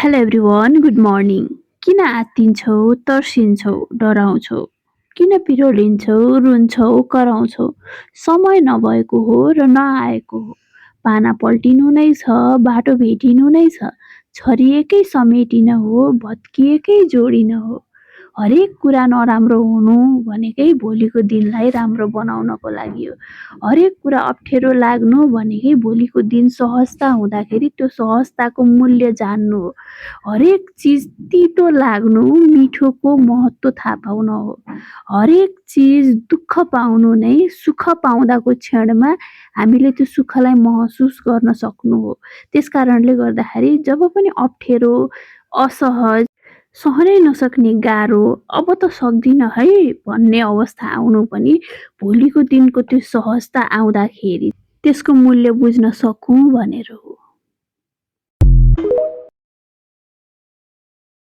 Hello everyone, good morning. किन आत्तिन्छौ, तर्सिन्छौ, डराउँछौ? किन पिरो लिन्छौ, रुन्छौ, कराउँछौ? समय नभएको हो र नआएको हो। पाना पल्टिनु नै छ, बाटो भेटिनु नै छ। छरिएकै समेटिन हो, भत्किएकै जोडिन हो। हरेक कुरा नराम्रो हुनु भनेकै भोलिको दिनलाई राम्रो बनाउनको लागि हो। हरेक कुरा अप्ठ्यारो लाग्नु भनेकै भोलिको दिन सहजता हुँदाखेरि त्यो सहजताको मूल्य जान्नु हो। हरेक चिज तितो लाग्नु मिठोको महत्त्व थाहा पाउन हो। हरेक चिज दुःख पाउनु नै सुख पाउँदाको क्षणमा हामीले त्यो सुखलाई महसुस गर्न सक्नु हो। त्यसकारणले गर्दाखेरि जब पनि अप्ठ्यारो, असहज, सहनै नसक्ने गाह्रो, अब त सक्दिनँ है भन्ने अवस्था आउनु पनि भोलिको दिनको त्यो सहजता आउँदाखेरि त्यसको मूल्य बुझ्न सकौँ भनेर हो।